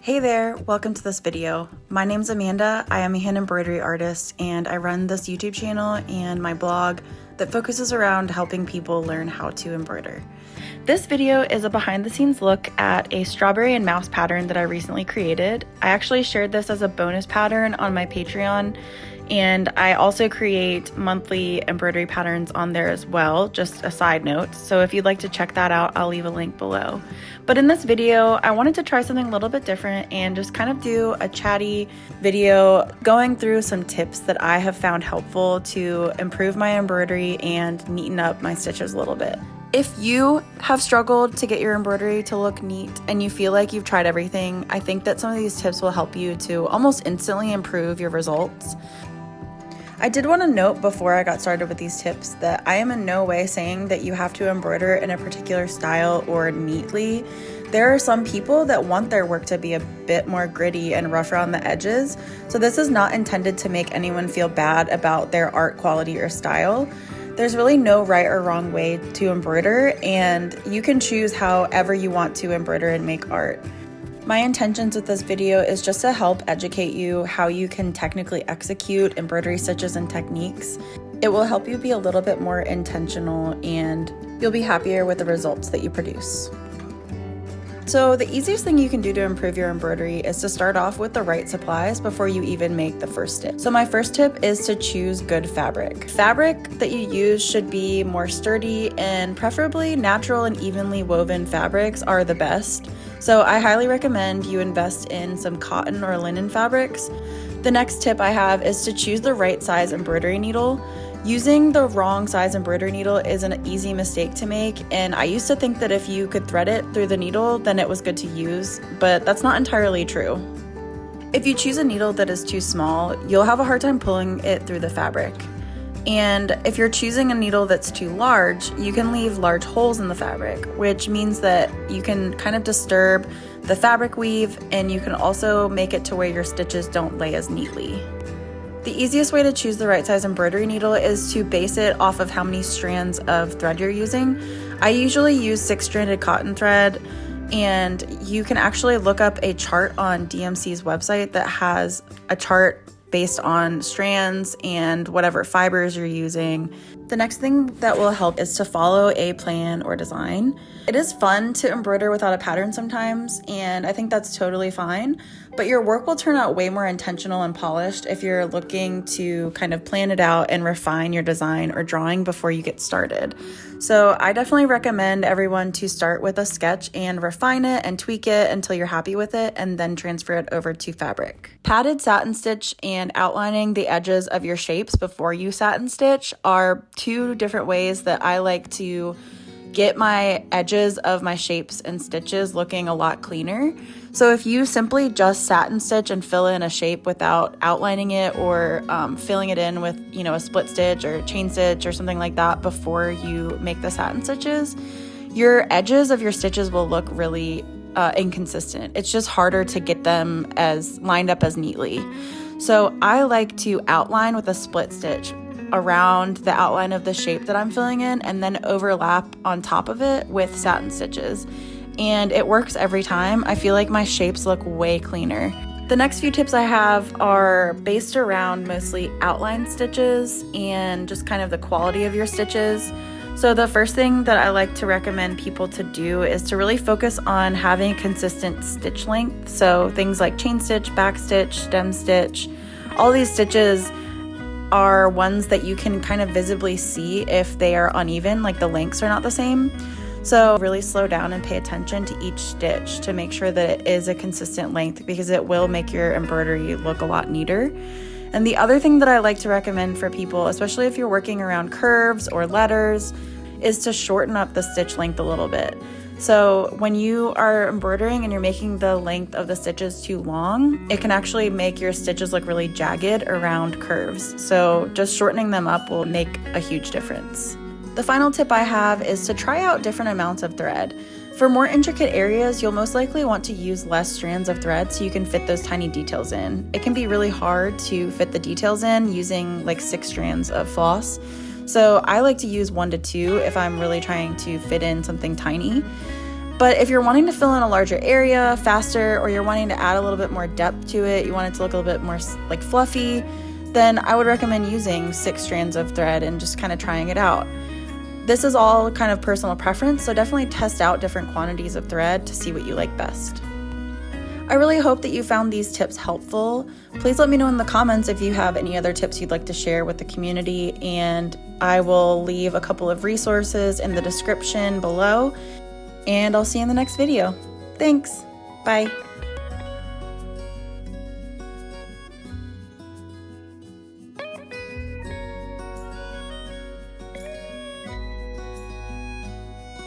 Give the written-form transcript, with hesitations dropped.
Hey there, welcome to this video. My name's Amanda, I am a hand embroidery artist, and I run this YouTube channel and my blog that focuses around helping people learn how to embroider. This video is a behind the scenes look at a strawberry and mouse pattern that I recently created. I actually shared this as a bonus pattern on my Patreon, and I also create monthly embroidery patterns on there as well, just a side note. So if you'd like to check that out, I'll leave a link below. But in this video, I wanted to try something a little bit different and just kind of do a chatty video going through some tips that I have found helpful to improve my embroidery and neaten up my stitches a little bit. If you have struggled to get your embroidery to look neat and you feel like you've tried everything, I think that some of these tips will help you to almost instantly improve your results. I did want to note before I got started with these tips that I am in no way saying that you have to embroider in a particular style or neatly. There are some people that want their work to be a bit more gritty and rough around the edges, so this is not intended to make anyone feel bad about their art quality or style. There's really no right or wrong way to embroider, and you can choose however you want to embroider and make art. My intentions with this video is just to help educate you how you can technically execute embroidery stitches and techniques. It will help you be a little bit more intentional and you'll be happier with the results that you produce. So the easiest thing you can do to improve your embroidery is to start off with the right supplies before you even make the first stitch. So my first tip is to choose good fabric. Fabric that you use should be more sturdy, and preferably natural and evenly woven fabrics are the best. So I highly recommend you invest in some cotton or linen fabrics. The next tip I have is to choose the right size embroidery needle. Using the wrong size embroidery needle is an easy mistake to make, and I used to think that if you could thread it through the needle, then it was good to use, but that's not entirely true. If you choose a needle that is too small, you'll have a hard time pulling it through the fabric. And if you're choosing a needle that's too large, you can leave large holes in the fabric, which means that you can kind of disturb the fabric weave, and you can also make it to where your stitches don't lay as neatly. The easiest way to choose the right size embroidery needle is to base it off of how many strands of thread you're using. I usually use 6-stranded cotton thread, and you can actually look up a chart on DMC's website that has a chart based on strands and whatever fibers you're using. The next thing that will help is to follow a plan or design. It is fun to embroider without a pattern sometimes, and I think that's totally fine, but your work will turn out way more intentional and polished if you're looking to kind of plan it out and refine your design or drawing before you get started. So I definitely recommend everyone to start with a sketch and refine it and tweak it until you're happy with it, and then transfer it over to fabric. Padded satin stitch and outlining the edges of your shapes before you satin stitch are two different ways that I like to get my edges of my shapes and stitches looking a lot cleaner. So if you simply just satin stitch and fill in a shape without outlining it or filling it in with, a split stitch or chain stitch or something like that before you make the satin stitches, your edges of your stitches will look really inconsistent. It's just harder to get them as lined up as neatly. So I like to outline with a split stitch around the outline of the shape that I'm filling in, and then overlap on top of it with satin stitches. And it works every time. I feel like my shapes look way cleaner. The next few tips I have are based around mostly outline stitches and just kind of the quality of your stitches. So the first thing that I like to recommend people to do is to really focus on having a consistent stitch length. So things like chain stitch, back stitch, stem stitch, all these stitches are ones that you can kind of visibly see if they are uneven, like the lengths are not the same. So really slow down and pay attention to each stitch to make sure that it is a consistent length, because it will make your embroidery look a lot neater. And the other thing that I like to recommend for people, especially if you're working around curves or letters, is to shorten up the stitch length a little bit. So when you are embroidering and you're making the length of the stitches too long, it can actually make your stitches look really jagged around curves. So just shortening them up will make a huge difference. The final tip I have is to try out different amounts of thread. For more intricate areas, you'll most likely want to use less strands of thread so you can fit those tiny details in. It can be really hard to fit the details in using like 6 strands of floss. So I like to use 1 to 2 if I'm really trying to fit in something tiny. But if you're wanting to fill in a larger area faster, or you're wanting to add a little bit more depth to it, you want it to look a little bit more like fluffy, then I would recommend using 6 strands of thread and just kind of trying it out. This is all kind of personal preference, so definitely test out different quantities of thread to see what you like best. I really hope that you found these tips helpful. Please let me know in the comments if you have any other tips you'd like to share with the community, and I will leave a couple of resources in the description below, and I'll see you in the next video. Thanks. Bye.